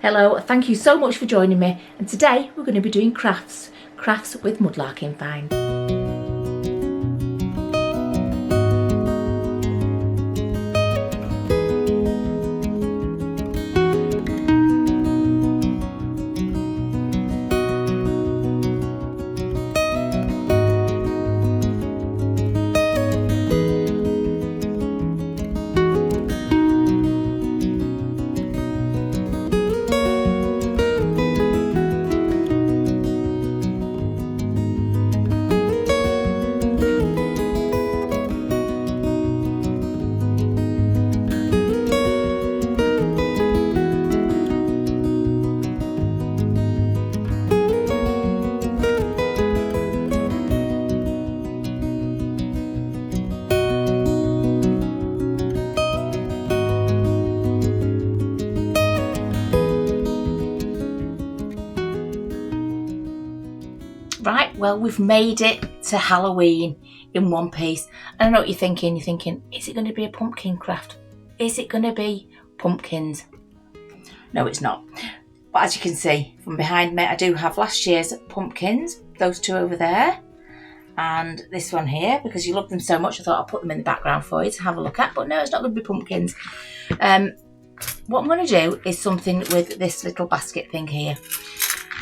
Hello, thank you so much for joining me, and today we're going to be doing crafts with mudlarking find. Right, well, we've made it to Halloween in one piece. And I know what you're thinking. You're thinking, is it going to be a pumpkin craft? Is it going to be pumpkins? No, it's not. But as you can see from behind me, I do have last year's pumpkins, those two over there, and this one here, because you love them so much, I thought I'll put them in the background for you to have a look at. But no, it's not going to be pumpkins. What I'm going to do is something with this little basket thing here.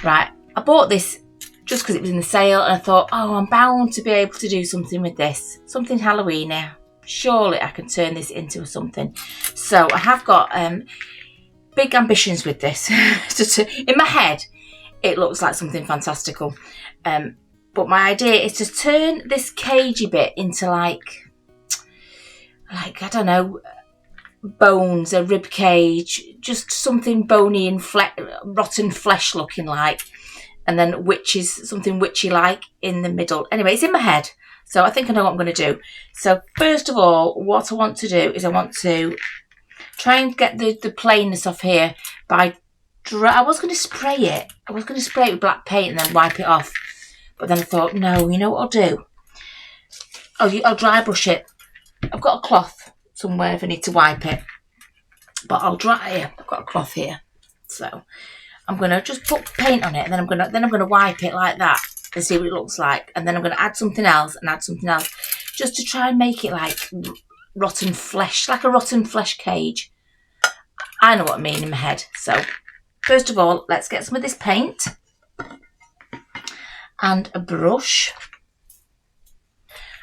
Right, I bought this just because it was in the sale, and I thought, oh, I'm bound to be able to do something with this. Something Halloweeny. Surely I can turn this into something. So I have got big ambitions with this. In my head, it looks like something fantastical. But my idea is to turn this cagey bit into like, I don't know, bones, a rib cage, just something bony and rotten flesh looking like. And then something witchy like in the middle. Anyway, it's in my head, so I think I know what I'm going to do. So first of all, what I want to do is I want to try and get the plainness off here by I was going to spray it. I was going to spray it with black paint and then wipe it off. But then I thought, no, you know what I'll do? I'll dry brush it. I've got a cloth somewhere if I need to wipe it. But I'll dry it. I've got a cloth here. So I'm going to just put paint on it, and then I'm going to wipe it like that and see what it looks like. And then I'm going to add something else just to try and make it like rotten flesh, like a rotten flesh cage. I know what I mean in my head. So first of all, let's get some of this paint and a brush.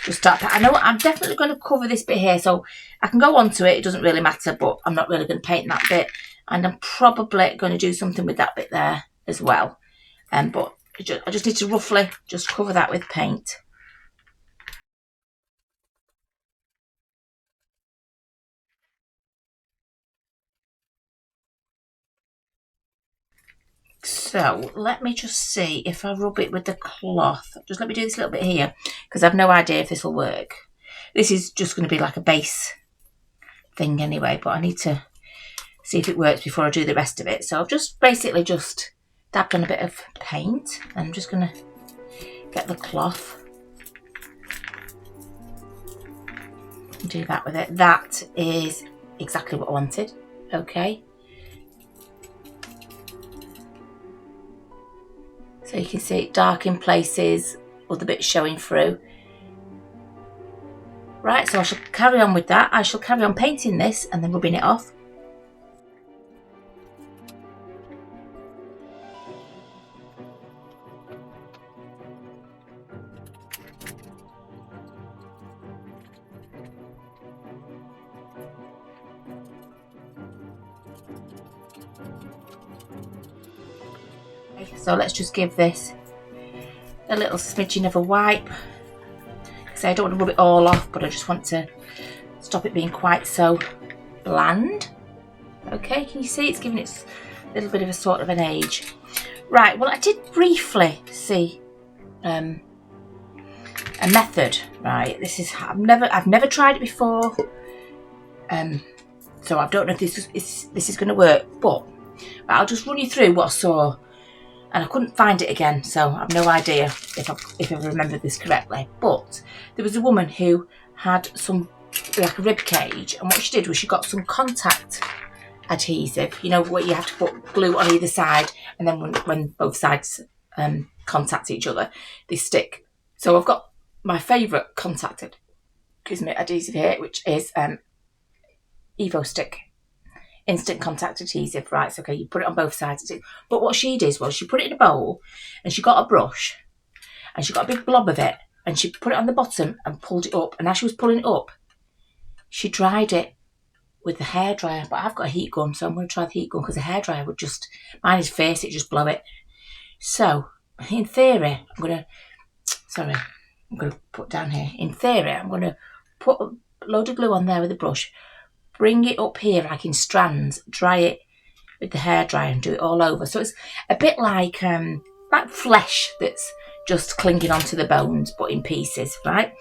Just start. I know I'm definitely going to cover this bit here, so I can go onto it. It doesn't really matter, but I'm not really going to paint that bit. And I'm probably going to do something with that bit there as well. But I just need to roughly just cover that with paint. So let me just see if I rub it with the cloth. Just let me do this a little bit here, because I've no idea if this will work. This is just going to be like a base thing anyway, but I need to see if it works before I do the rest of it. So I've just basically just dabbed on a bit of paint. I'm just going to get the cloth and do that with it. That is exactly what I wanted. Okay. So you can see it dark in places, other bits showing through. Right, so I shall carry on with that. I shall carry on painting this and then rubbing it off. So let's just give this a little smidgen of a wipe. So I don't want to rub it all off, but I just want to stop it being quite so bland. Okay, can you see it's giving it a little bit of a sort of an age. Right, well I did briefly see a method. Right, this is I've never tried it before. So I don't know if this is going to work, but I'll just run you through what I saw. And I couldn't find it again, so I've no idea if I remember this correctly. But there was a woman who had some, like a rib cage, and what she did was she got some contact adhesive. You know what, you have to put glue on either side, and then when both sides contact each other, they stick. So I've got my favourite contacted, adhesive here, which is Evo Stick instant contact adhesive. Right, so okay, you put it on both sides. But what she did was she put it in a bowl, and she got a brush, and she got a big blob of it, and she put it on the bottom and pulled it up. And as she was pulling it up, she dried it with the hairdryer. But I've got a heat gun, so I'm going to try the heat gun, because the hairdryer would just, mine is fierce, it just blow it. So in theory, I'm going to put down here. In theory, I'm going to put a load of glue on there with a brush, bring it up here like in strands, dry it with the hairdryer and do it all over. So it's a bit like flesh that's just clinging onto the bones, but in pieces, right?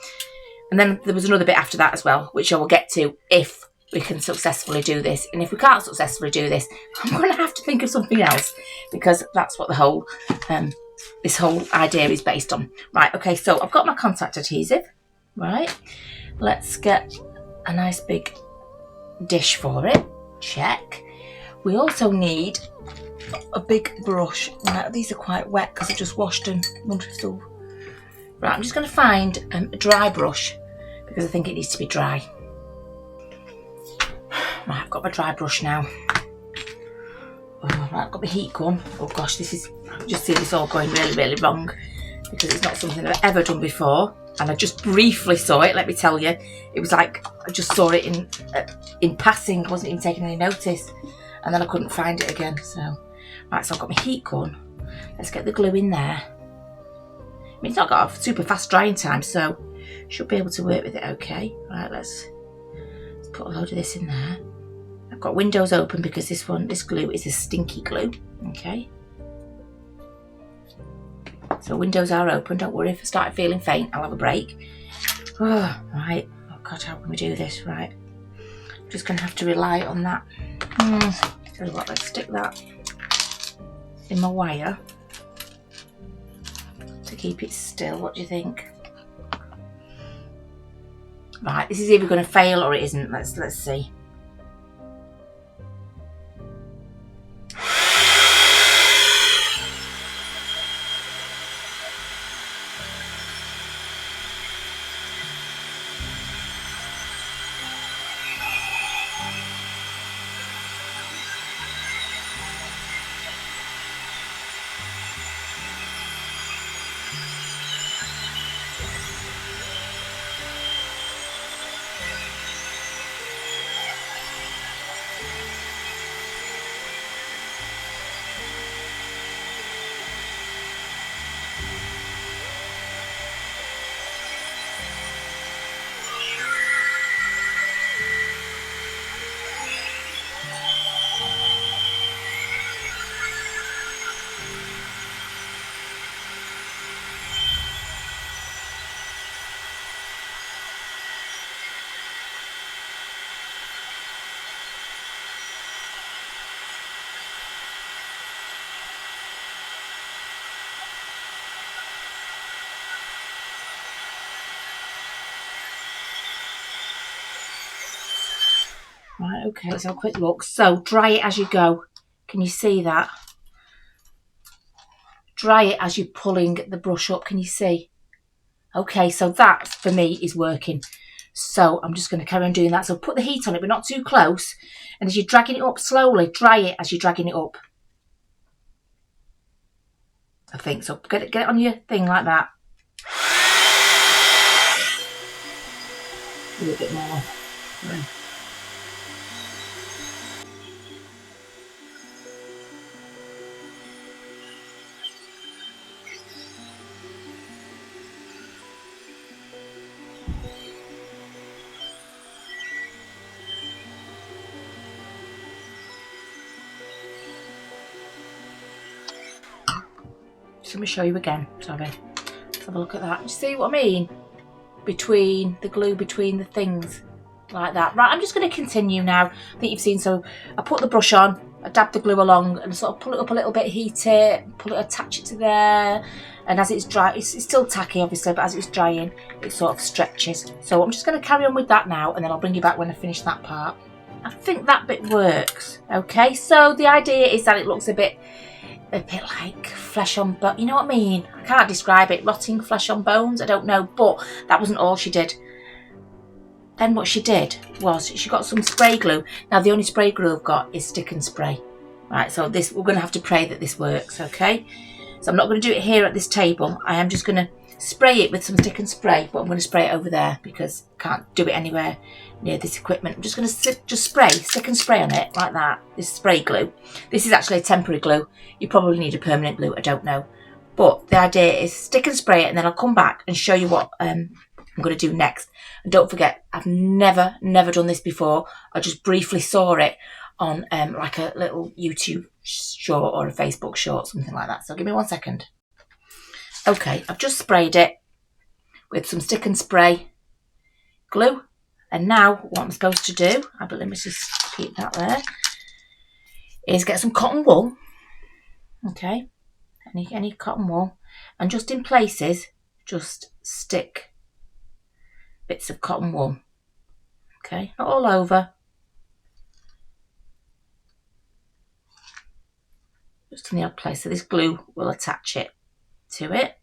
And then there was another bit after that as well, which I will get to if we can successfully do this. And if we can't successfully do this, I'm going to have to think of something else, because that's what the whole this whole idea is based on. Right, okay, so I've got my contact adhesive, right? Let's get a nice big dish for it. Check. We also need a big brush. Now, these are quite wet because I just washed and wonder if they'll... Right, I'm just going to find a dry brush, because I think it needs to be dry. Right, I've got my dry brush now. Right, I've got my heat gun. Oh gosh, this is... I just see this all going really, really wrong, because it's not something I've ever done before. And I just briefly saw it, let me tell you. It was like I just saw it in passing, wasn't even taking any notice. And then I couldn't find it again. So, right, so I've got my heat gun. Let's get the glue in there. I mean, it's not got a super fast drying time, so should be able to work with it okay. Right, let's put a load of this in there. I've got windows open because this glue is a stinky glue. Okay. So windows are open. Don't worry, if I start feeling faint, I'll have a break. Oh, right. Oh God, how can we do this? Right. I'm just going to have to rely on that. Tell you what, let's stick that in my wire to keep it still. What do you think? Right, this is either going to fail or it isn't. Let's see. Right, okay, let's have a quick look. So, dry it as you go. Can you see that? Dry it as you're pulling the brush up. Can you see? Okay, so that, for me, is working. So, I'm just going to carry on doing that. So, put the heat on it, but not too close. And as you're dragging it up slowly, dry it as you're dragging it up. I think so. Get it on your thing like that. A little bit more. Right. Let me show you again. Sorry. Let's have a look at that. You see what I mean? Between the glue, between the things. Like that. Right, I'm just going to continue now. I think you've seen. So I put the brush on, I dab the glue along and sort of pull it up a little bit, heat it, pull it, attach it to there. And as it's dry, it's still tacky obviously, but as it's drying, it sort of stretches. So I'm just going to carry on with that now, and then I'll bring you back when I finish that part. I think that bit works. Okay, so the idea is that it looks a bit like flesh on bone. You know what I mean? I can't describe it. Rotting flesh on bones. I don't know, but that wasn't all she did. Then what she did was she got some spray glue. Now the only spray glue I've got is stick and spray. Right, so this, we're going to have to pray that this works, okay? So I'm not going to do it here at this table. I am just going to spray it with some stick and spray, but I'm going to spray it over there because I can't do it anywhere near this equipment. I'm just going to stick and spray on it like that. This spray glue. This is actually a temporary glue. You probably need a permanent glue, I don't know. But the idea is stick and spray it, and then I'll come back and show you what I'm going to do next. And don't forget, I've never done this before. I just briefly saw it on like a little YouTube short or a Facebook short, something like that. So give me 1 second. Okay, I've just sprayed it with some stick and spray glue. And now what I'm supposed to do, let me just keep that there, is get some cotton wool. Okay, any cotton wool. And just in places, just stick bits of cotton wool. Okay, not all over. Just in the odd place. So this glue will attach it to it.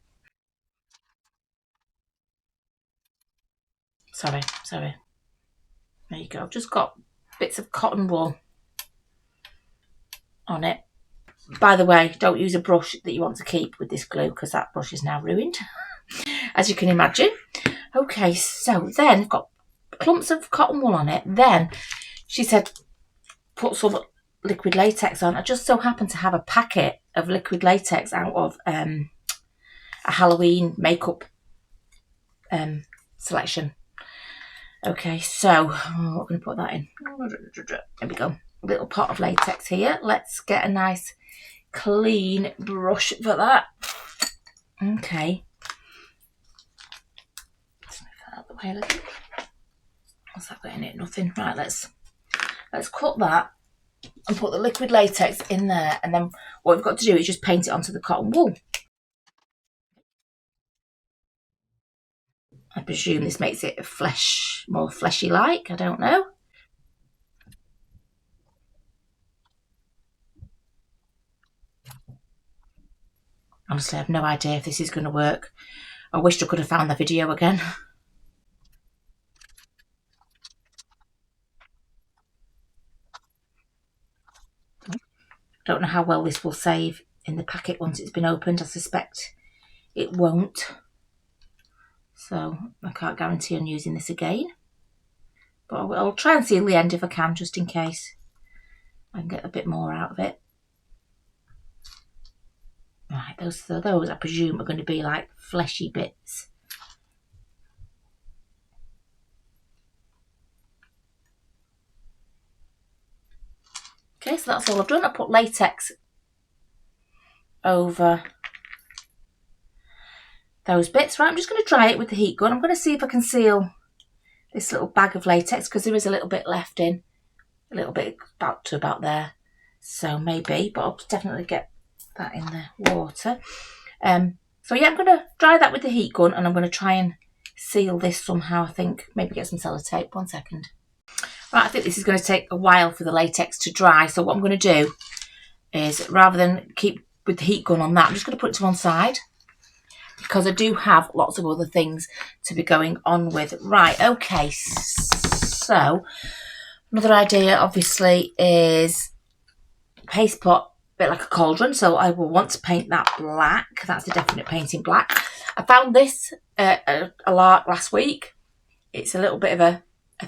Sorry. There you go. I've just got bits of cotton wool on it. By the way, don't use a brush that you want to keep with this glue because that brush is now ruined, as you can imagine. Okay, so then I've got clumps of cotton wool on it. Then she said put some liquid latex on. I just so happen to have a packet of liquid latex out of a Halloween makeup selection. Okay, so we're going to put that in. There we go. A little pot of latex here. Let's get a nice clean brush for that. Okay. Let's move that out of the way a little. What's that got in it? Nothing. Right, let's cut that and put the liquid latex in there, and then what we've got to do is just paint it onto the cotton wool. I presume this makes it more fleshy like, I don't know. Honestly, I have no idea if this is going to work. I wished I could have found the video again. Don't know how well this will save in the packet once it's been opened. I suspect it won't. So I can't guarantee on using this again. But I'll try and seal the end if I can, just in case I can get a bit more out of it. Right, those I presume are going to be like fleshy bits. Okay, so that's all I've done. I put latex over those bits. Right, I'm just going to dry it with the heat gun. I'm going to see if I can seal this little bag of latex because there is a little bit left in. A little bit about there. So maybe, but I'll definitely get that in the water. So yeah, I'm going to dry that with the heat gun, and I'm going to try and seal this somehow. I think maybe get some sellotape. 1 second. Right, I think this is going to take a while for the latex to dry. So what I'm going to do is, rather than keep with the heat gun on that, I'm just going to put it to one side because I do have lots of other things to be going on with. Right, okay. So another idea, obviously, is paste pot, a bit like a cauldron. So I will want to paint that black. That's a definite painting black. I found this a lot last week. It's a little bit of a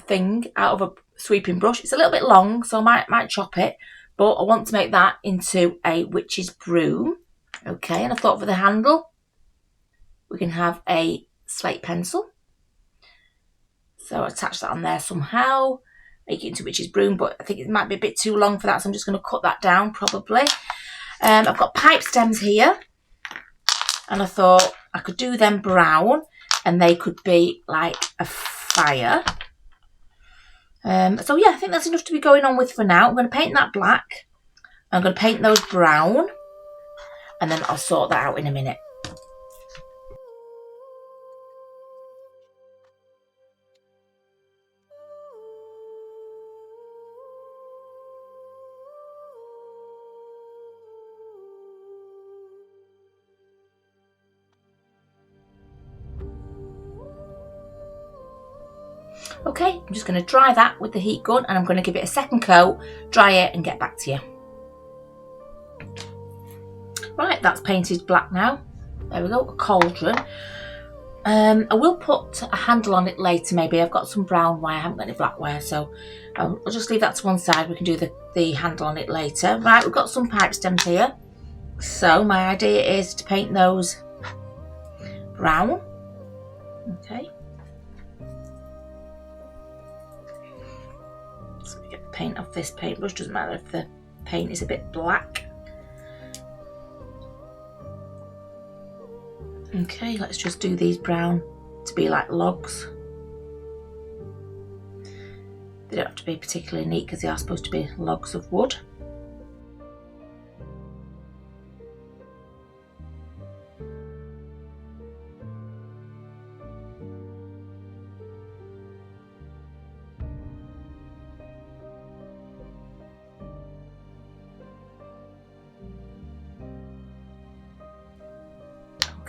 thing out of a sweeping brush. It's a little bit long, so I might chop it, but I want to make that into a witch's broom. Okay, and I thought for the handle we can have a slate pencil, so attach that on there somehow, make it into witch's broom, but I think it might be a bit too long for that, so I'm just going to cut that down probably. I've got pipe stems here, and I thought I could do them brown and they could be like a fire. So yeah, I think that's enough to be going on with for now. I'm going to paint that black. I'm going to paint those brown, and then I'll sort that out in a minute. Okay, I'm just going to dry that with the heat gun, and I'm going to give it a second coat, dry it, and get back to you. Right, that's painted black now. There we go, a cauldron. I will put a handle on it later maybe. I've got some brown wire, I haven't got any black wire, so I'll just leave that to one side. We can do the handle on it later. Right, we've got some pipe stems here. So my idea is to paint those brown. Okay. So we get the paint off this paintbrush, doesn't matter if the paint is a bit black. Okay, let's just do these brown to be like logs. They don't have to be particularly neat because they are supposed to be logs of wood.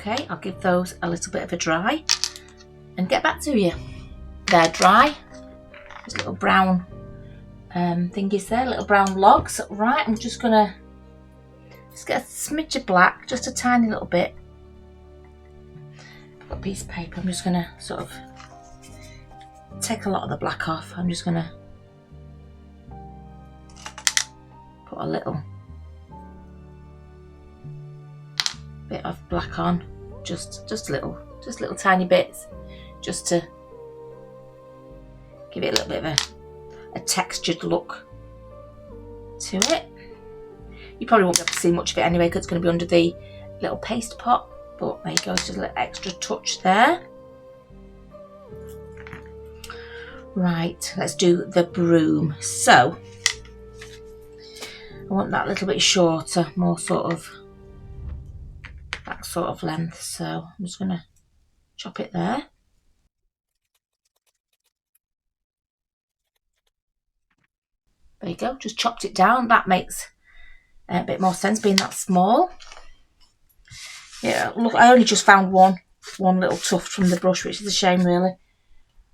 Okay, I'll give those a little bit of a dry and get back to you. They're dry. There's little brown thingies there, little brown logs. Right, I'm just gonna get a smidge of black, just a tiny little bit. I've got a piece of paper. I'm just gonna sort of take a lot of the black off. I'm just gonna put a little bit of black on, just little tiny bits, just to give it a little bit of a textured look to it. You probably won't be able to see much of it anyway because it's going to be under the little paste pot, but there you go, just a little extra touch there. Right, let's do the broom. So I want that a little bit shorter, more sort of that sort of length, so I'm just going to chop it there. There you go, just chopped it down. That makes a bit more sense being that small. Yeah, look, I only just found one little tuft from the brush, which is a shame really,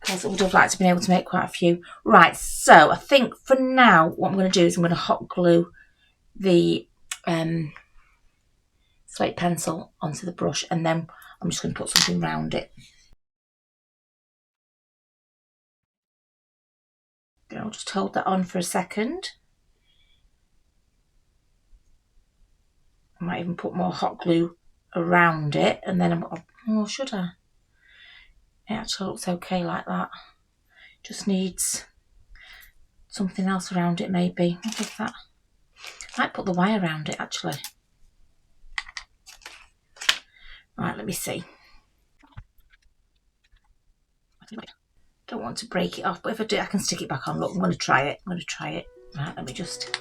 because I would have liked to have been able to make quite a few. Right, so I think for now what I'm going to do is I'm going to hot glue the slate pencil onto the brush, and then I'm just going to put something around it. I'll just hold that on for a second. I might even put more hot glue around it, and then oh, should I? It actually looks okay like that. Just needs something else around it maybe. I'll give that. I might put the wire around it actually. Right, let me see. Don't want to break it off, but if I do, I can stick it back on. Look, I'm going to try it. Right, let me just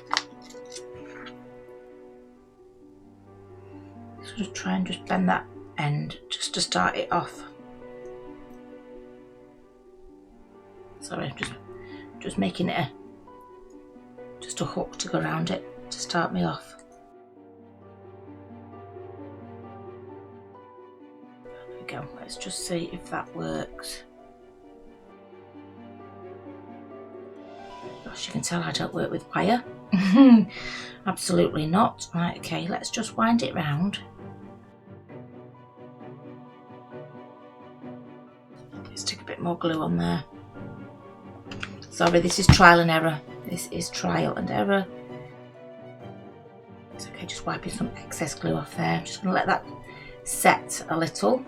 sort of try and just bend that end just to start it off. Sorry, just making it just a hook to go around it to start me off. There we go. Let's just see if that works. Gosh, you can tell I don't work with wire. Absolutely not. Right, okay, let's just wind it round. Stick a bit more glue on there. Sorry, this is trial and error. This is trial and error. It's okay, just wiping some excess glue off there. I'm just going to let that set a little.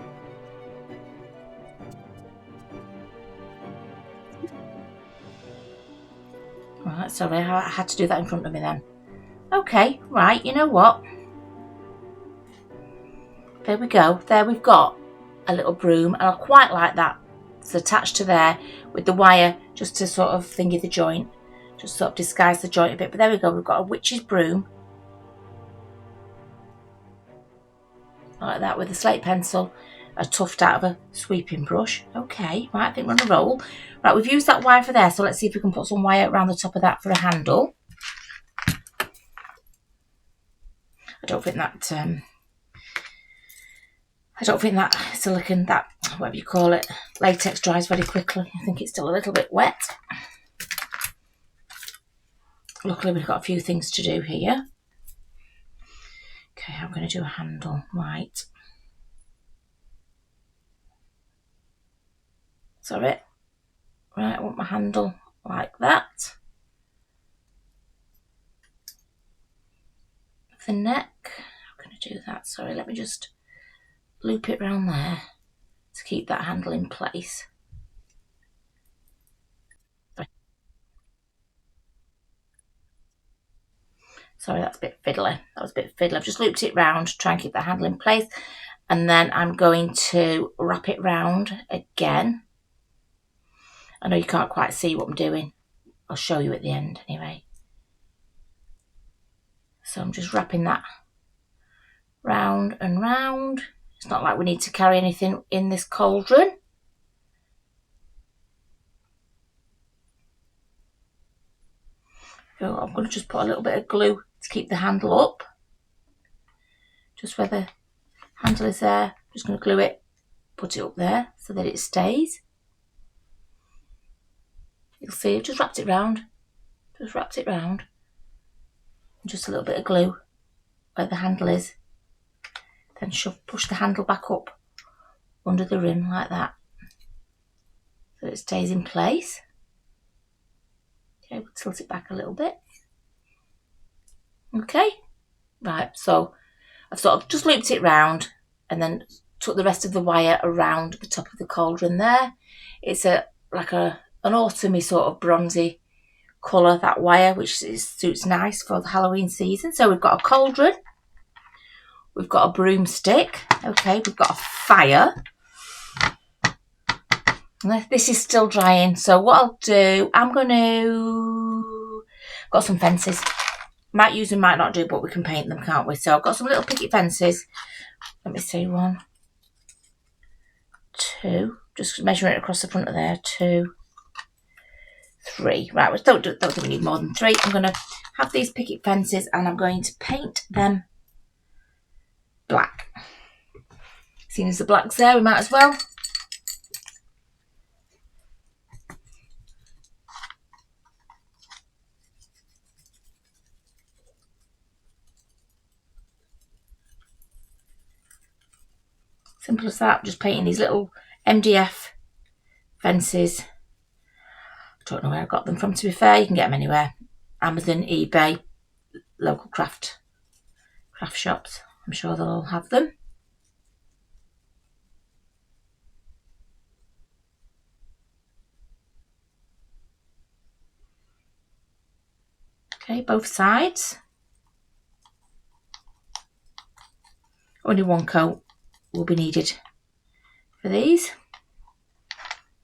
Right, sorry, I had to do that in front of me then. Okay, right, you know what? There we go. There we've got a little broom, and I quite like that. It's attached to there with the wire just to sort of thingy the joint, just sort of disguise the joint a bit. But there we go, we've got a witch's broom. Like that, with a slate pencil, a tuft out of a sweeping brush. Okay, right, I think we're on a roll. Right, we've used that wire for there, so let's see if we can put some wire around the top of that for a handle. I don't think that silicone, that whatever you call it, latex dries very quickly. I think it's still a little bit wet. Luckily we've got a few things to do here. Okay, I'm going to do a handle, right. Sorry. Right, I want my handle like that. The neck, I'm going to do that. Sorry, let me just loop it around there to keep that handle in place. Sorry, that's a bit fiddly. That was a bit fiddly. I've just looped it round to try and keep that handle in place. And then I'm going to wrap it round again. I know you can't quite see what I'm doing. I'll show you at the end anyway. So I'm just wrapping that round and round. It's not like we need to carry anything in this cauldron. So I'm going to just put a little bit of glue to keep the handle up. Just where the handle is there, I'm just going to glue it, put it up there so that it stays. You'll see I've just wrapped it round. Just wrapped it round. And just a little bit of glue where the handle is. Then push the handle back up under the rim like that. So it stays in place. Okay, we'll tilt it back a little bit. Okay, right, so I've sort of just looped it round and then took the rest of the wire around the top of the cauldron there. It's like an autumny sort of bronzy colour, that wire, which suits nice for the Halloween season. So we've got a cauldron, we've got a broomstick, okay, we've got a fire. This is still drying, so what I'll do, got some fences. Might use them, might not do, but we can paint them, can't we? So I've got some little picket fences. Let me see, 1, 2. Just measuring it across the front of there. 2, 3. Right, we don't think we need more than 3. I'm going to have these picket fences and I'm going to paint them black. Seeing as the black's there, we might as well. Simple as that, just painting these little MDF fences. I don't know where I got them from, to be fair. You can get them anywhere. Amazon, eBay, local craft shops. I'm sure they'll all have them. Okay, both sides. Only one coat will be needed for these.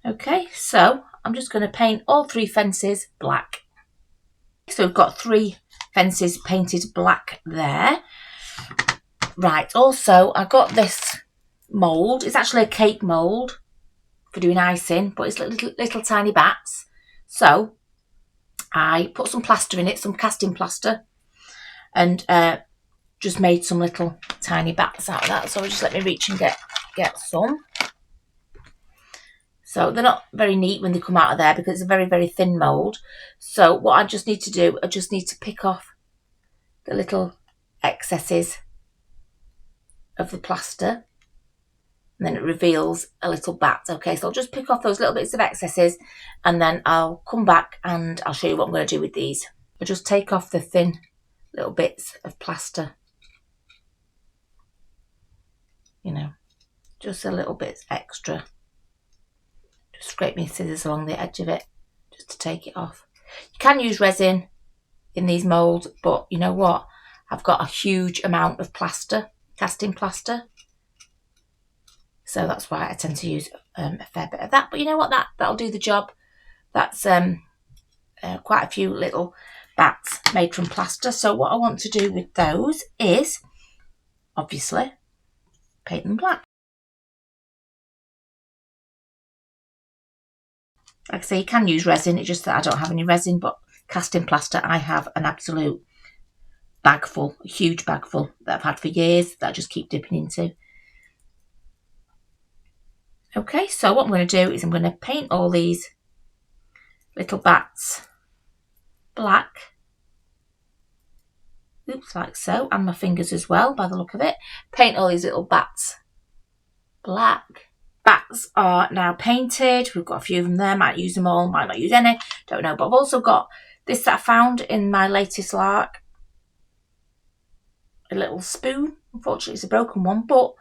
Okay, so I'm just going to paint all 3 fences black. So we've got 3 fences painted black there. Right, also I got this mould. It's actually a cake mould for doing icing, but it's little tiny bats. So I put some plaster in it, some casting plaster, and just made some little tiny bats out of that. So just let me reach and get some. So they're not very neat when they come out of there because it's a very, very thin mould. So what I just need to do, I just need to pick off the little excesses of the plaster. And then it reveals a little bat. Okay, so I'll just pick off those little bits of excesses and then I'll come back and I'll show you what I'm going to do with these. I'll just take off the thin little bits of plaster. You know, just a little bit extra. Just scrape my scissors along the edge of it just to take it off. You can use resin in these moulds, but you know what? I've got a huge amount of plaster, casting plaster. So that's why I tend to use a fair bit of that. But you know what? That'll do the job. That's quite a few little bats made from plaster. So what I want to do with those is, obviously, paint them black. Like I say, you can use resin. It's just that I don't have any resin, but casting plaster, I have an absolute bag full, a huge bag full that I've had for years that I just keep dipping into. Okay, so what I'm going to do is I'm going to paint all these little bats black. Oops, like so, and my fingers as well, by the look of it. Paint all these little bats black. Bats are now painted. We've got a few of them there. Might use them all, might not use any. Don't know. But I've also got this that I found in my latest lark. A little spoon. Unfortunately, it's a broken one, but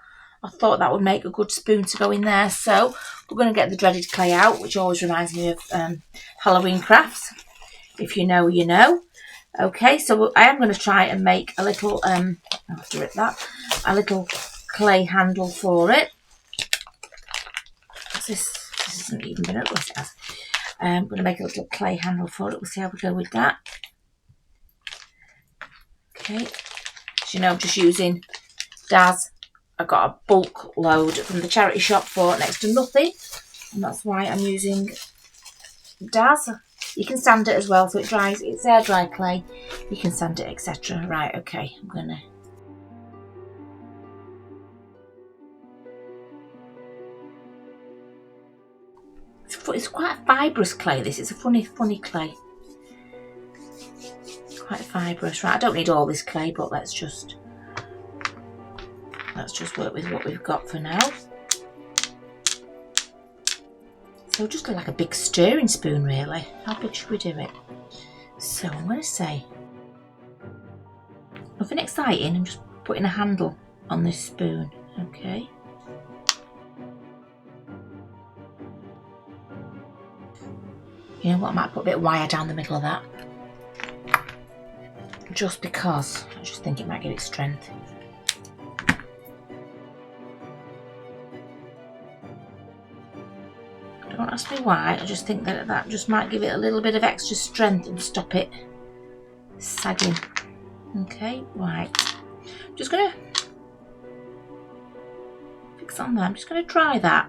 I thought that would make a good spoon to go in there. So we're going to get the dreaded clay out, which always reminds me of Halloween crafts. If you know, you know. Okay, so I am going to try and make a little, I'll have to rip that, a little clay handle for it. This hasn't even been opened, it has. I'm going to make a little clay handle for it. We'll see how we go with that. Okay, as you know, I'm just using Daz. I got a bulk load from the charity shop for next to nothing, and that's why I'm using Daz. You can sand it as well, so it dries. It's air dry clay. You can sand it, etc. Right, okay, I'm gonna. It's quite a fibrous clay. This is a funny clay. Quite fibrous. Right, I don't need all this clay, but let's just work with what we've got for now. So just like a big stirring spoon, really. How big should we do it? So I'm going to say nothing exciting. I'm just putting a handle on this spoon. Okay. You know what? I might put a bit of wire down the middle of that. Just because I just think it might give it strength. Don't ask me why, I just think that just might give it a little bit of extra strength and stop it sagging. Okay, right. Just going to fix on there. I'm just going to dry that.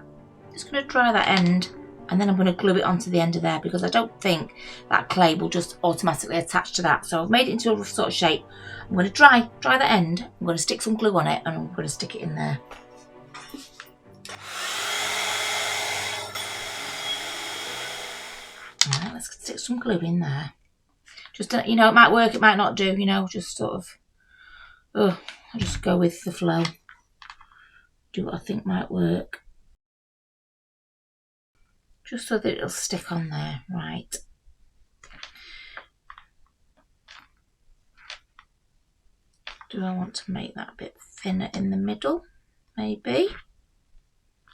Just going to dry that end, and then I'm going to glue it onto the end of there because I don't think that clay will just automatically attach to that. So I've made it into a rough sort of shape. I'm going to dry the end. I'm going to stick some glue on it, and I'm going to stick it in there. Alright, let's stick some glue in there. Just, you know, it might work, it might not do, you know, just sort of, I'll just go with the flow. Do what I think might work. Just so that it'll stick on there, right. Do I want to make that a bit thinner in the middle? Maybe.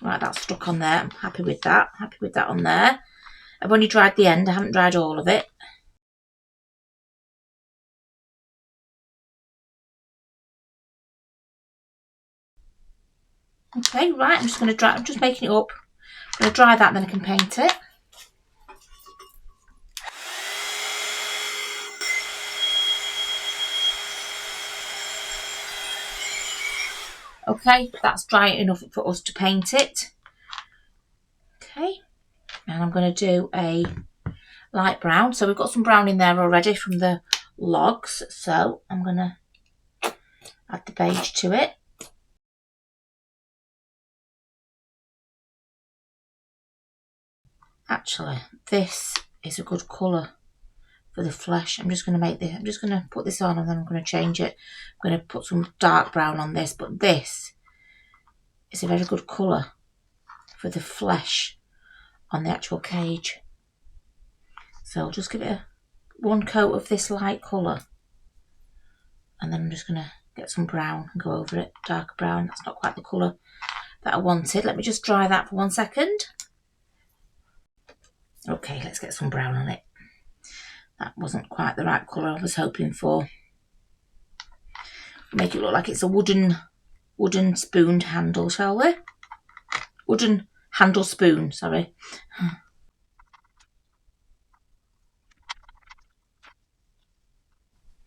Right, that's stuck on there. I'm happy with that. Happy with that on there. I've only dried the end, I haven't dried all of it. Okay, right, I'm just going to dry, I'm just making it up. I'm going to dry that, then I can paint it. Okay, that's dry enough for us to paint it. Okay, and I'm going to do a light brown. So we've got some brown in there already from the logs. So I'm going to add the beige to it. Actually, this is a good colour for the flesh. I'm just going to make this, I'm just going to put this on and then I'm going to change it. I'm going to put some dark brown on this, but this is a very good colour for the flesh on the actual cage. So I'll just give it one coat of this light colour, and then I'm just going to get some brown and go over it. Dark brown, that's not quite the colour that I wanted. Let me just dry that for 1 second. Okay, let's get some brown on it. That wasn't quite the right colour I was hoping for. Make it look like it's a wooden spooned handle, shall we? Wooden handle spoon, sorry.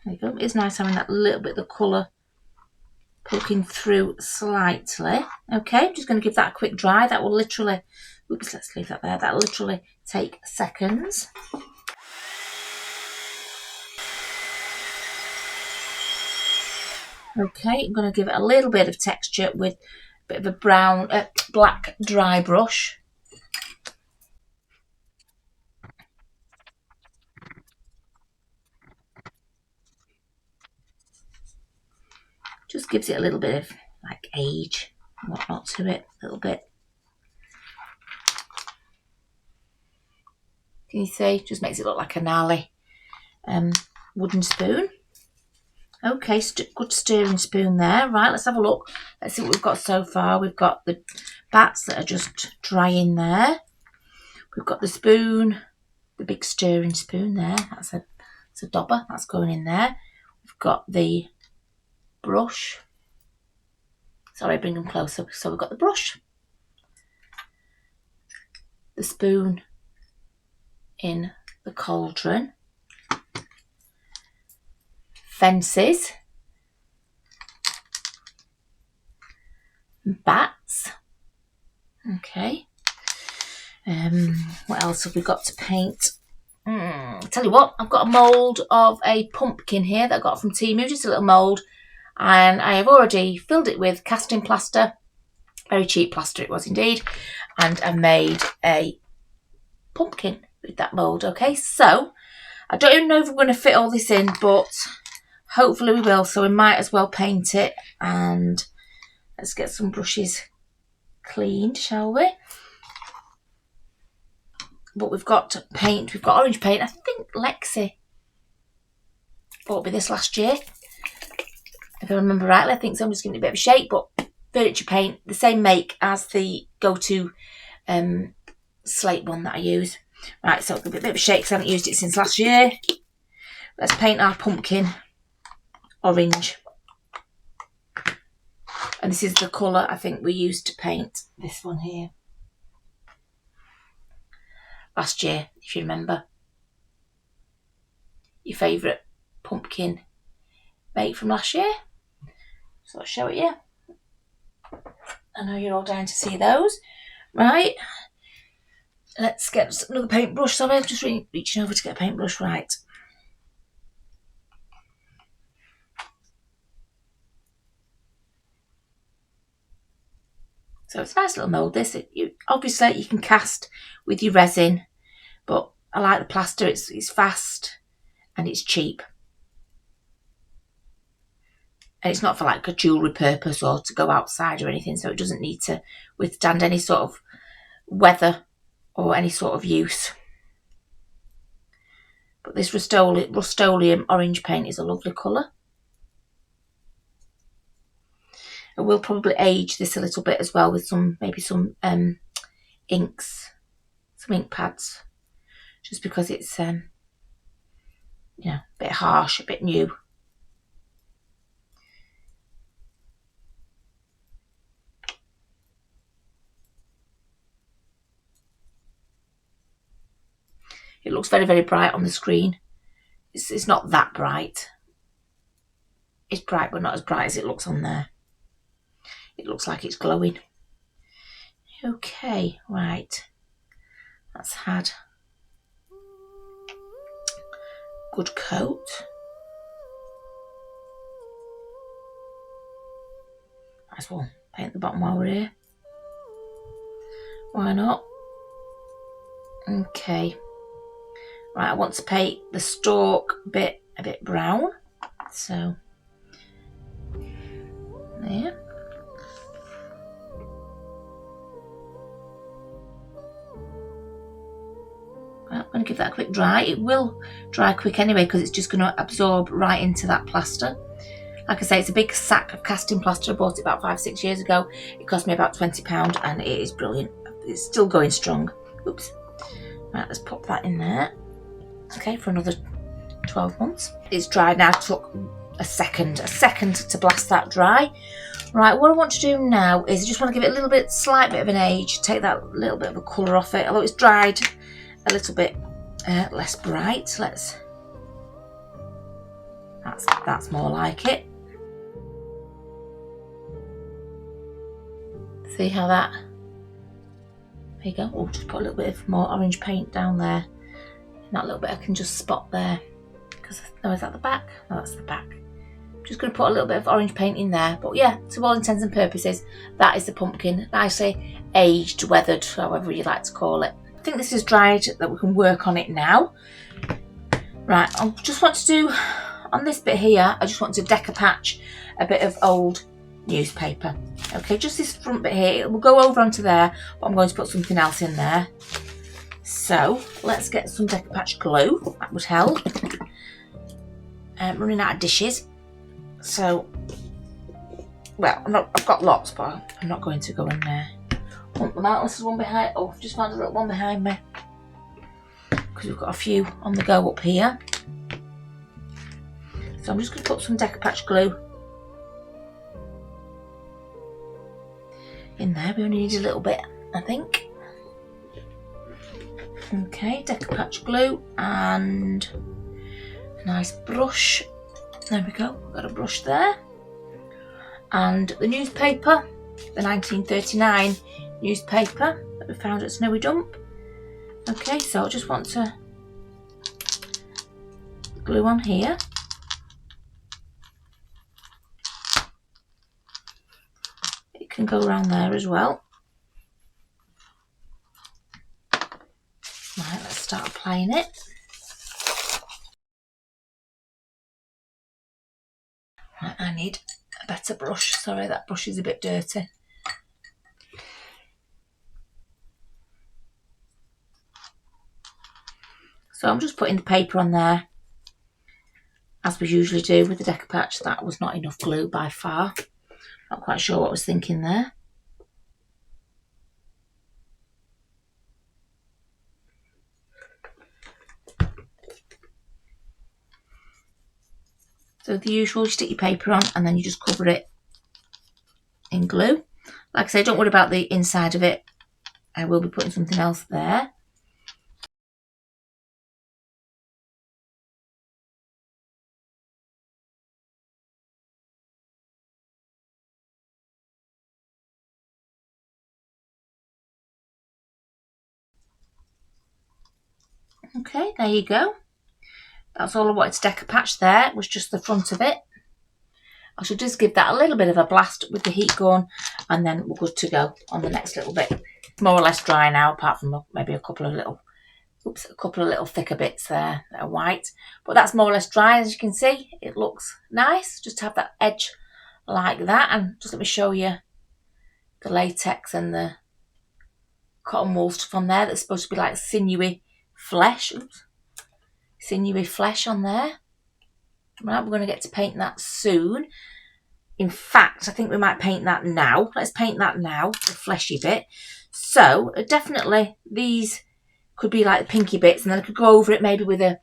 There you go. It's nice having that little bit of the colour poking through slightly. Okay, I'm just going to give that a quick dry. That will literally, oops, let's leave that there. That will literally take seconds. Okay, I'm going to give it a little bit of texture with bit of a brown, black dry brush. Just gives it a little bit of like age and whatnot to it, a little bit. Can you see? Just makes it look like a gnarly wooden spoon. Okay, good stirring spoon there. Right, let's have a look. Let's see what we've got so far. We've got the bats that are just drying there. We've got the spoon, the big stirring spoon there. That's a dobber. That's going in there. We've got the brush. Sorry, bring them closer. So we've got the brush, the spoon in the cauldron, fences, bats. Okay. What else have we got to paint? Tell you what, I've got a mould of a pumpkin here that I got from Temu, just a little mould, and I have already filled it with casting plaster. Very cheap plaster it was indeed, and I made a pumpkin with that mould. Okay, so I don't even know if we're going to fit all this in, but hopefully we will, so we might as well paint it. And let's get some brushes cleaned, shall we? But we've got paint, we've got orange paint. I think Lexi bought me this last year, if I remember rightly. I think so. I'm just giving it a bit of a shake, but furniture paint, the same make as the go-to slate one that I use. Right, so I'll give it a bit of a shake because I haven't used it since last year. Let's paint our pumpkin orange. And this is the colour I think we used to paint this one here last year, if you remember. Your favourite pumpkin make from last year. So I'll show it you. I know you're all down to see those. Right. Let's get another paintbrush. Sorry, I'm just reaching over to get a paintbrush. Right. So it's a nice little mould, this. Obviously, you can cast with your resin, but I like the plaster. It's fast and it's cheap. And it's not for like a jewellery purpose or to go outside or anything, so it doesn't need to withstand any sort of weather or any sort of use. But this Rust-Oleum orange paint is a lovely colour. I will probably age this a little bit as well with maybe some inks, some ink pads, just because it's a bit harsh, a bit new. It looks very, very bright on the screen. It's not that bright. It's bright, but not as bright as it looks on there. It looks like it's glowing. Okay, right. That's had a good coat. Might as well paint the bottom while we're here. Why not? Okay. Right, I want to paint the stalk bit a bit brown. So, there. I'm going to give that a quick dry. It will dry quick anyway because it's just going to absorb right into that plaster. Like I say, it's a big sack of casting plaster. I bought it about 5-6 years ago. It cost me about £20 and it is brilliant. It's still going strong. Oops. Right, let's pop that in there. Okay, for another 12 months. It's dried now. It took a second to blast that dry. Right, what I want to do now is I just want to give it a slight bit of an age. Take that little bit of a colour off it. Although it's dried a little bit less bright. That's more like it. See how that, there you go. Oh, just put a little bit of more orange paint down there. And that little bit I can just spot there. Because, no, is that the back? No, that's the back. Just going to put a little bit of orange paint in there. But yeah, to all intents and purposes, that is the pumpkin. Nicely aged, weathered, however you like to call it. I think this is dried, that we can work on it now. Right, I just want to do, on this bit here, I just want to decoupage a bit of old newspaper. Okay, just this front bit here. It will go over onto there, but I'm going to put something else in there. So let's get some decoupage glue. That would help. Running out of dishes. So, well, I've got lots, but I'm not going to go in there. Want them out? This is one behind. Oh, I've just found a little one behind me. Because we've got a few on the go up here. So I'm just going to put some decoupage glue in there. We only need a little bit, I think. Okay, decoupage glue and a nice brush. There we go, we've got a brush there. And the newspaper, the 1939 newspaper that we found at Snowy Dump. Okay, so I just want to glue on here. It can go around there as well. Right, let's start applying it. Right, I need a better brush. Sorry, that brush is a bit dirty. So I'm just putting the paper on there, as we usually do with the decoupage. That was not enough glue by far. Not quite sure what I was thinking there. So the usual, you stick your paper on and then you just cover it in glue. Like I say, don't worry about the inside of it. I will be putting something else there. Okay, there you go. That's all I wanted to decoupage there, was just the front of it. I should just give that a little bit of a blast with the heat gun and then we're good to go on the next little bit. It's more or less dry now, apart from maybe a couple of little thicker bits there that are white. But that's more or less dry, as you can see. It looks nice, just to have that edge like that. And just let me show you the latex and the cotton wool stuff on there that's supposed to be like sinewy flesh. Oops. Sinewy flesh on there. Right, we're going to get to paint that soon. In fact, I think we might paint that now. Let's paint that now, the fleshy bit. So definitely these could be like the pinky bits, and then I could go over it maybe with a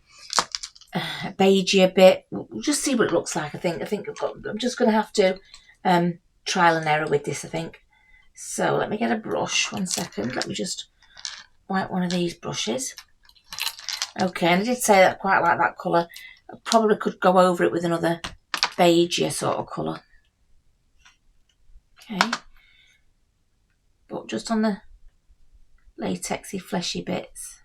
beigeier bit. We'll just see what it looks like. I think I'm just going to have to trial and error with this, I think. So let me get a brush. 1 second. Let me just wipe one of these brushes. Okay, and I did say that I quite like that colour. I probably could go over it with another beigeier sort of colour. Okay. But just on the latexy, fleshy bits.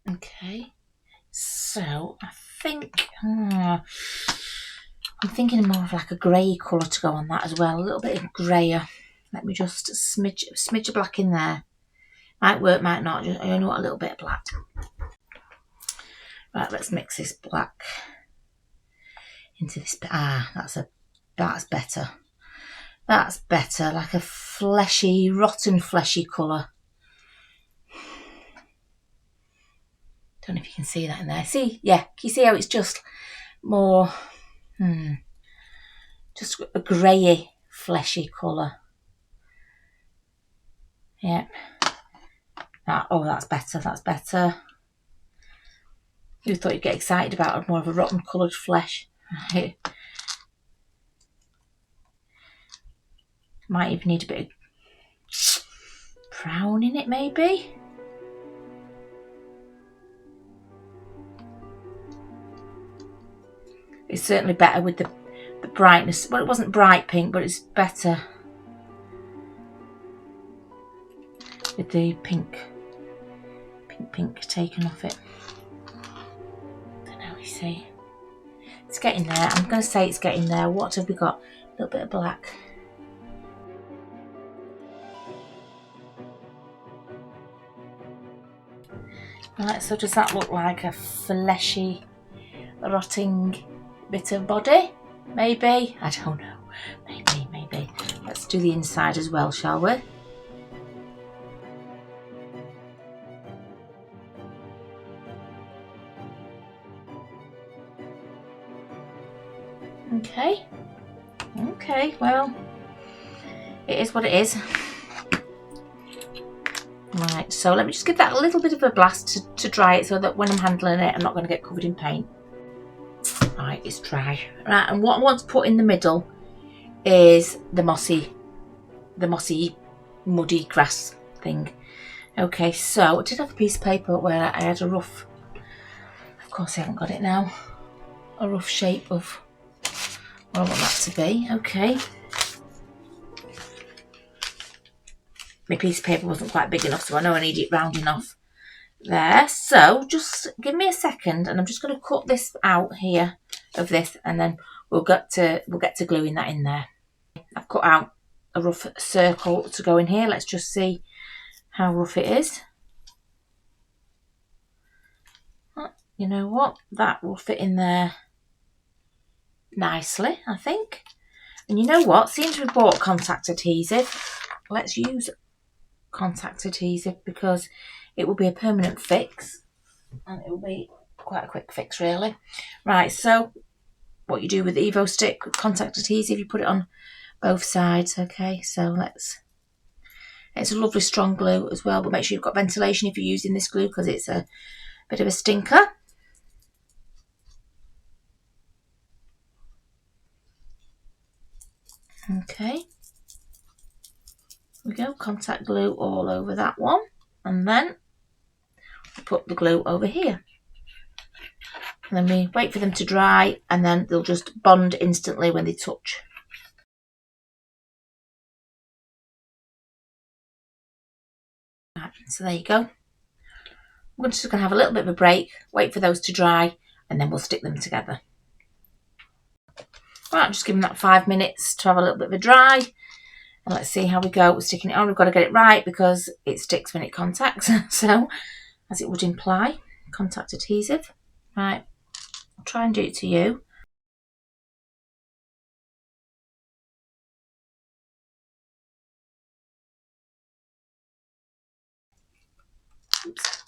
Okay. So I think I'm thinking more of like a grey colour to go on that as well. A little bit of greyer. Let me just smidge of black in there. Might work, might not. I only want a little bit of black. Right, let's mix this black into this. That's better. That's better, like a fleshy, rotten fleshy colour. Don't know if you can see that in there. See, yeah, can you see how it's just more, just a greyy, fleshy colour. Yep. That's better, that's better. You thought you'd get excited about more of a rotten coloured flesh. Right. Might even need a bit of brown in it, maybe. It's certainly better with the brightness. Well, it wasn't bright pink, but it's better with the pink taken off it. I don't know, you see. It's getting there. I'm going to say it's getting there. What have we got? A little bit of black. Right, so does that look like a fleshy, rotting bit of body? Maybe? I don't know. Maybe. Let's do the inside as well, shall we? Okay, well, it is what it is. Right, so let me just give that a little bit of a blast to dry it so that when I'm handling it, I'm not going to get covered in paint. Right, it's dry. Right, and what I want to put in the middle is the mossy, muddy grass thing. Okay, so I did have a piece of paper where I had a rough, of course I haven't got it now, a rough shape of what I want that to be. Okay. My piece of paper wasn't quite big enough, so I know I need it round enough there. So just give me a second, and I'm just going to cut this out here of this, and then we'll get to gluing that in there. I've cut out a rough circle to go in here. Let's just see how rough it is. You know what? That will fit in there nicely, I think. And you know what? Seeing as we bought contact adhesive, let's use contact adhesive because it will be a permanent fix, and it will be quite a quick fix, really. Right, so what you do with the Evo stick contact adhesive, you put it on both sides. Okay, so it's a lovely strong glue as well, but make sure you've got ventilation if you're using this glue because it's a bit of a stinker. Okay, we go, contact glue all over that one, and then put the glue over here. And then we wait for them to dry, and then they'll just bond instantly when they touch. Right, so there you go. We're just going to have a little bit of a break, wait for those to dry, and then we'll stick them together. Right, just give them that 5 minutes to have a little bit of a dry. And let's see how we go. We're sticking it on. We've got to get it right because it sticks when it contacts. So, as it would imply, contact adhesive. Right, I'll try and do it to you. Oops.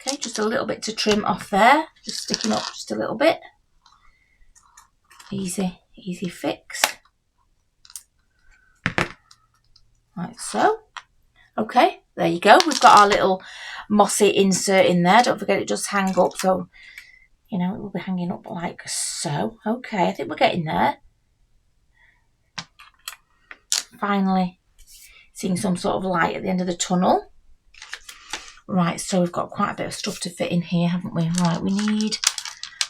Okay, just a little bit to trim off there. Just sticking up just a little bit. Easy fix. Like so. Okay, there you go. We've got our little mossy insert in there. Don't forget it does hang up, so you know it will be hanging up like so. Okay, I think we're getting there. Finally seeing some sort of light at the end of the tunnel. Right, so we've got quite a bit of stuff to fit in here, haven't we? Right, we need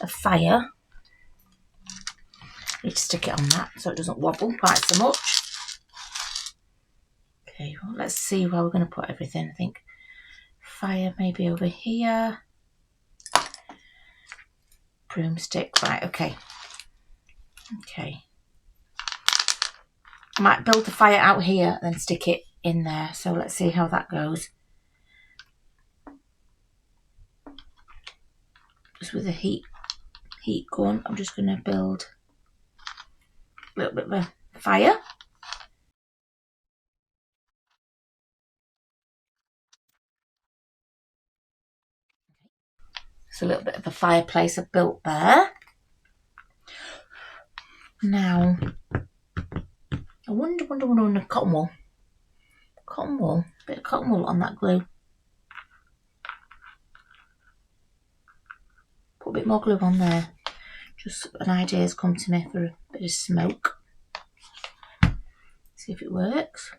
a fire. Need to stick it on that so it doesn't wobble quite so much. Okay, well, let's see where we're going to put everything. I think fire maybe over here. Broomstick, right, okay. Okay. I might build the fire out here and then stick it in there. So let's see how that goes. Just with the heat gun, I'm just going to build a little bit of a fire. It's a little bit of a fireplace I've built there. Now, I wonder, cotton wool. Bit of cotton wool on that glue. Put a bit more glue on there. Just an idea has come to me for a bit of smoke. See if it works.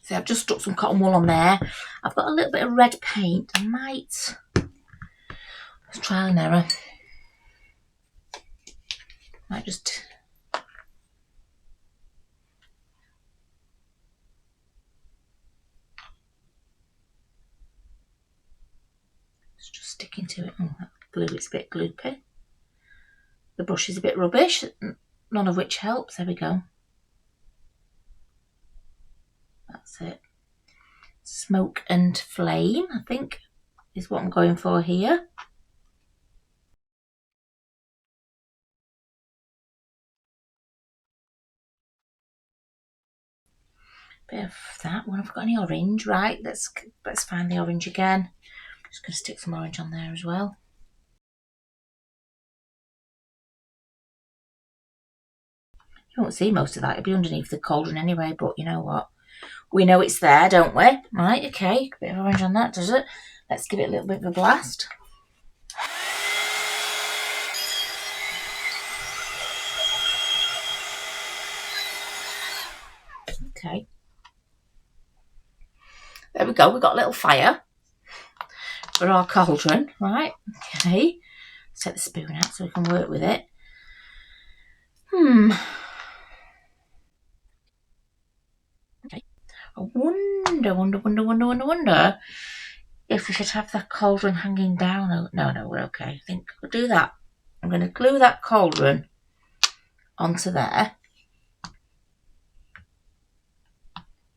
See, I've just stuck some cotton wool on there. I've got a little bit of red paint. I might It's trial and error. Might just sticking to it. Oh, that glue, it's a bit gloopy. The brush is a bit rubbish, none of which helps. There we go. That's it. Smoke and flame, I think, is what I'm going for here. Bit of that one. I've got any orange, right? Let's find the orange again. I'm just going to stick some orange on there as well. You won't see most of that. It'll be underneath the cauldron anyway, but you know what? We know it's there, don't we? Right, okay. A bit of orange on that, does it? Let's give it a little bit of a blast. Okay. There we go. We've got a little fire for our cauldron, right? Okay. Let's take the spoon out so we can work with it. Okay. I wonder if we should have the cauldron hanging down. No, we're okay. I think we'll do that. I'm going to glue that cauldron onto there.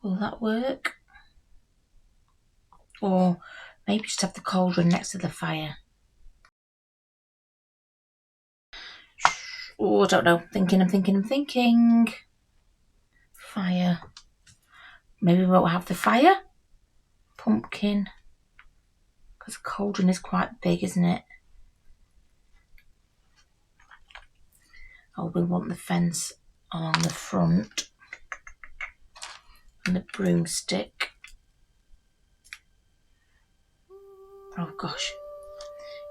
Will that work? Or maybe just have the cauldron next to the fire. Oh, I don't know. I'm thinking. Fire. Maybe we won't have the fire. Pumpkin. Because the cauldron is quite big, isn't it? Oh, we want the fence along the front. And the broomstick. Oh gosh.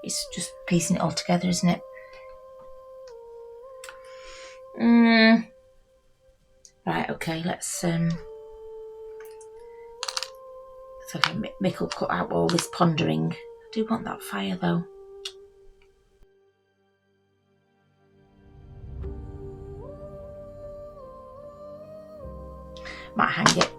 It's just piecing it all together, isn't it? Right, okay, let's okay, Mick will cut out all this pondering. I do want that fire though. Might hang it.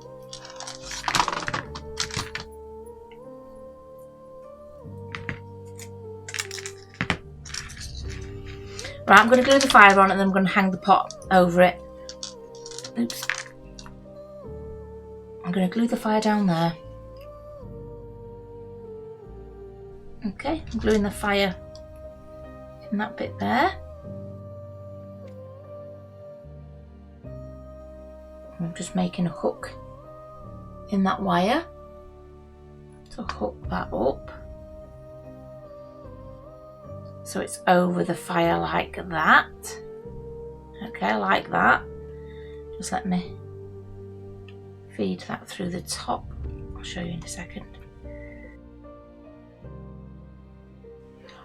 Right, I'm going to glue the fire on and then I'm going to hang the pot over it. Oops. I'm going to glue the fire down there. Okay, I'm gluing the fire in that bit there. I'm just making a hook in that wire to hook that up. So it's over the fire like that. Okay, like that. Just let me feed that through the top. I'll show you in a second.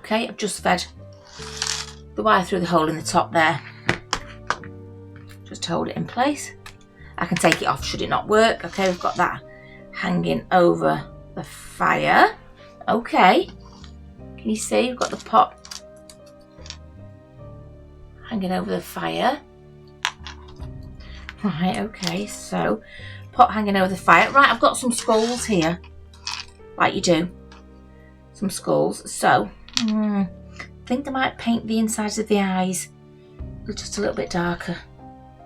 Okay, I've just fed the wire through the hole in the top there. Just hold it in place. I can take it off should it not work. Okay, we've got that hanging over the fire. Okay, can you see we've got the pot hanging over the fire? Right, okay, so pot hanging over the fire. Right, I've got some skulls here, like you do. Some skulls. So, I think I might paint the insides of the eyes just a little bit darker.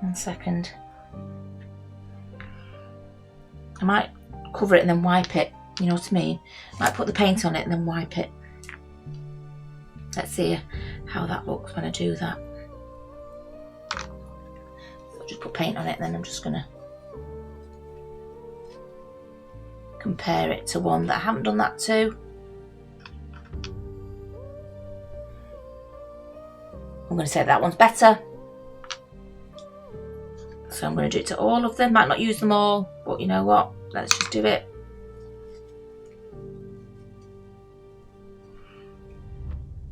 1 second. I might cover it and then wipe it, you know what I mean? Might put the paint on it and then wipe it. Let's see how that looks when I do that. I'll just put paint on it and then I'm just going to compare it to one that I haven't done that to. I'm going to say that one's better. So I'm going to do it to all of them. Might not use them all, but you know what? Let's just do it.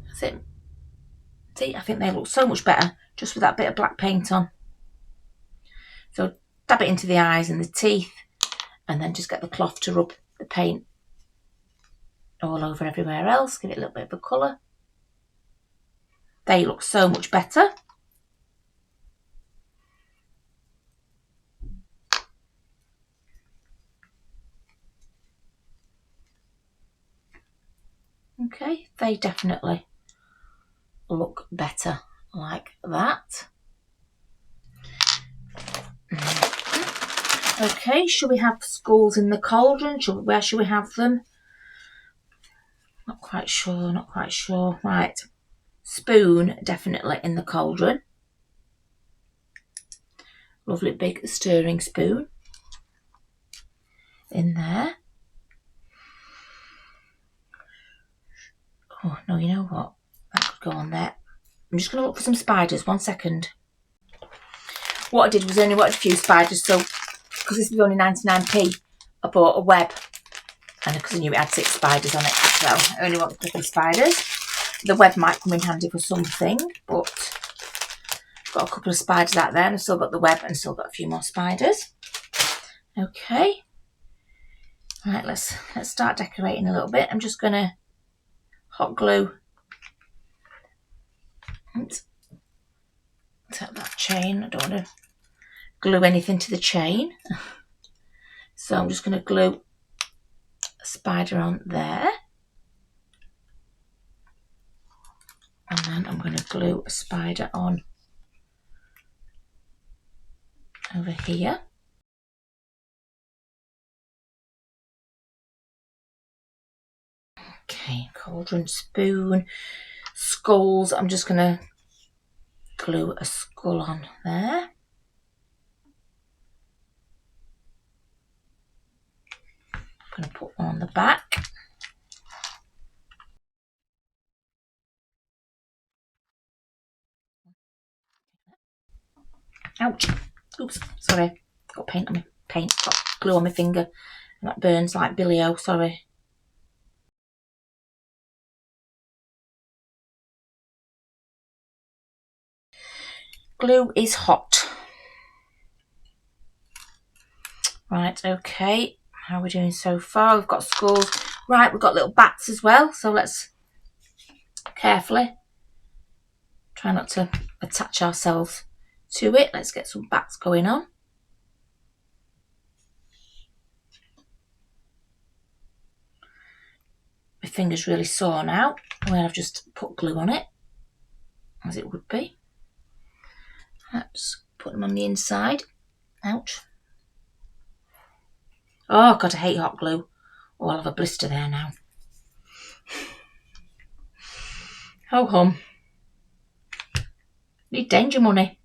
That's it. See, I think they look so much better just with that bit of black paint on. So dab it into the eyes and the teeth and then just get the cloth to rub the paint all over everywhere else. Give it a little bit of a colour. They look so much better. Okay, they definitely look better like that. Okay, should we have skulls in the cauldron? Where should we have them? Not quite sure, not quite sure. Right, spoon definitely in the cauldron. Lovely big stirring spoon in there. Oh, no, you know what? That could go on there. I'm just going to look for some spiders. 1 second. What I did was only wanted a few spiders, so because this was only 99p, I bought a web. And because I knew it had 6 spiders on it, so I only want a couple of spiders. The web might come in handy for something, but I've got a couple of spiders out there, and I've still got the web and still got a few more spiders. Okay. Right, let's start decorating a little bit. I'm just going to hot glue. Oops. Take that chain. I don't want to glue anything to the chain. So I'm just going to glue a spider on there. And then I'm going to glue a spider on over here. Okay, cauldron, spoon, skulls. I'm just going to glue a skull on there. I'm going to put one on the back. Ouch. Oops, sorry. Got paint on my got glue on my finger. And that burns like Billy O, sorry. Glue is hot. Right, okay. How are we doing so far? We've got skulls. Right, we've got little bats as well. So let's carefully try not to attach ourselves to it. Let's get some bats going on. My finger's really sore now where I've just put glue on it, as it would be. Let's put them on the inside. Ouch. Oh God, I hate hot glue. Oh, I'll have a blister there now. Ho hum. Need danger money.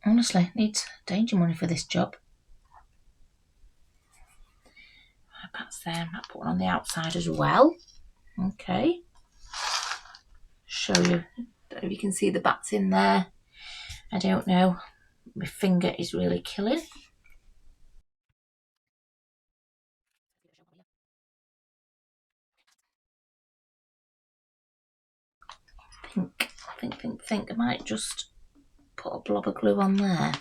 Honestly, need danger money for this job. That's there. I might put one on the outside as well. Okay. Show you. Don't know if you can see the bats in there. I don't know. My finger is really killing. Think. I might just put a blob of glue on there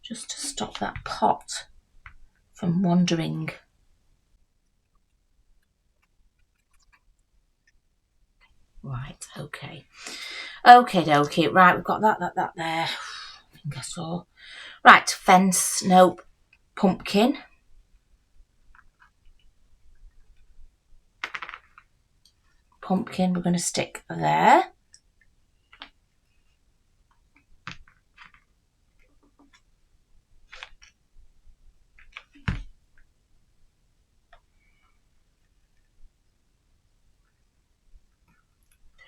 just to stop that pot from wandering. Right, okay. Okay, right, we've got that there. Finger sore. Right, fence, no, pumpkin. Pumpkin we're going to stick there.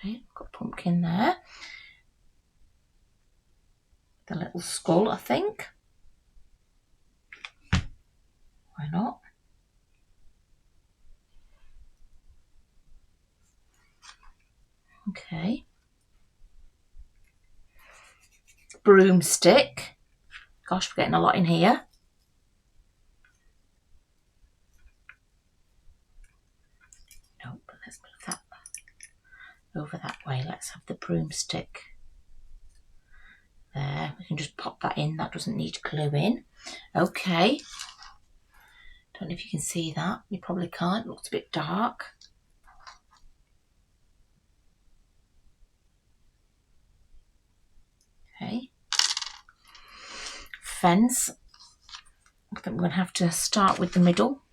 Okay, got pumpkin there. The little skull, I think. Why not? Okay. Broomstick. Gosh, we're getting a lot in here. Nope, let's move that over that way. Let's have the broomstick there. We can just pop that in. That doesn't need to glue in. Okay. Don't know if you can see that. You probably can't. It looks a bit dark. Okay. Fence. I think we're going to have to start with the middle.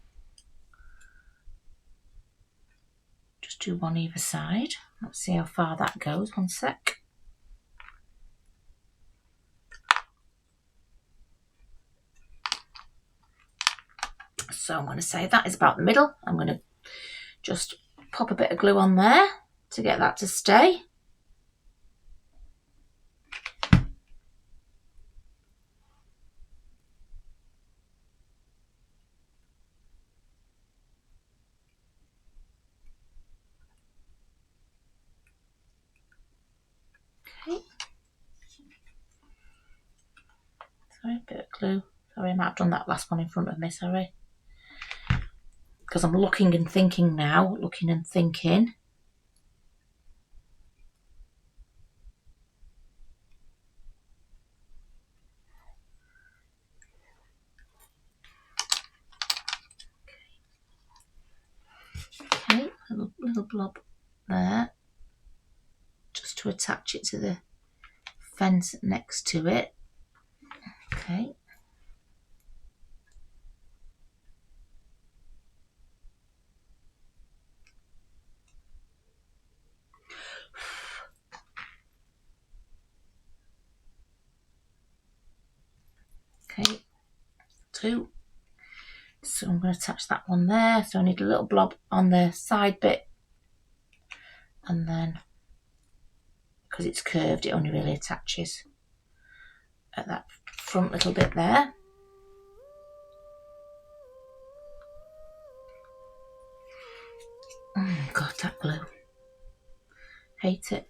Just do one either side. Let's see how far that goes. One sec. So I'm going to say that is about the middle. I'm going to just pop a bit of glue on there to get that to stay. Okay. Sorry, a bit of glue. Sorry, I might have done that last one in front of me, sorry. Because I'm looking and thinking now, looking and thinking. Okay, a little blob there, just to attach it to the fence next to it. Okay. Okay, 2. So I'm going to attach that one there. So I need a little blob on the side bit. And then, because it's curved, it only really attaches at that front little bit there. Oh God, that glue. Hate it.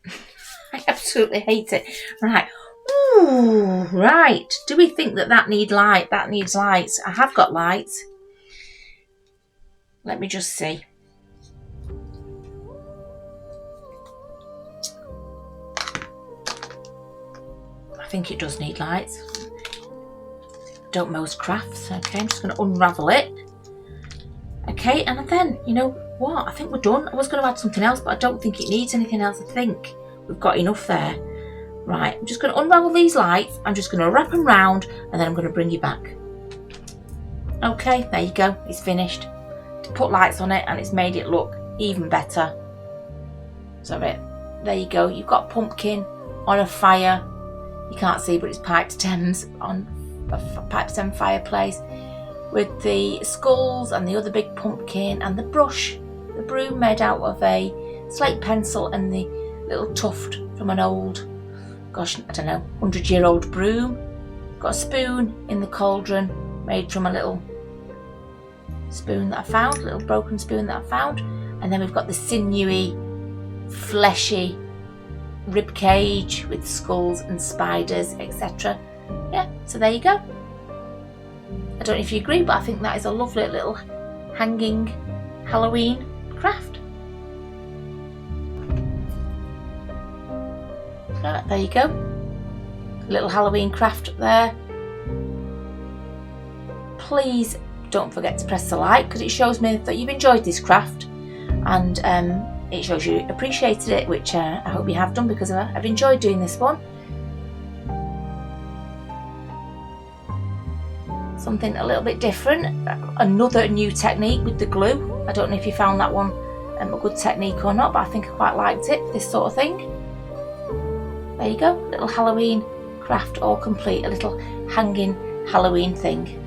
I absolutely hate it. Right. Ooh, right. Do we think that that needs light? That needs lights. I have got lights. Let me just see. I think it does need lights. Don't most crafts. Okay, I'm just going to unravel it. Okay, and then, you know what? I think we're done. I was going to add something else, but I don't think it needs anything else. I think we've got enough there. Right, I'm just going to unravel these lights. I'm just going to wrap them round, and then I'm going to bring you back. Okay, there you go. It's finished. Put lights on it, and it's made it look even better. So there you go. You've got pumpkin on a fire. You can't see, but it's piped stems on a pipe stem fireplace with the skulls and the other big pumpkin and the brush, the broom made out of a slate pencil and the little tuft from an old, gosh, I don't know, 100-year-old broom. Got a spoon in the cauldron made from a little spoon that I found, a little broken spoon that I found. And then we've got the sinewy, fleshy rib cage with skulls and spiders, etc. Yeah, so there you go. I don't know if you agree, but I think that is a lovely little hanging Halloween craft. Right, there you go. A little Halloween craft there. Please don't forget to press the like, because it shows me that you've enjoyed this craft, and it shows you appreciated it, which I hope you have done, because I've enjoyed doing this one. Something a little bit different, another new technique with the glue. I don't know if you found that one a good technique or not, but I think I quite liked it, this sort of thing. There you go, little Halloween craft all complete, a little hanging Halloween thing.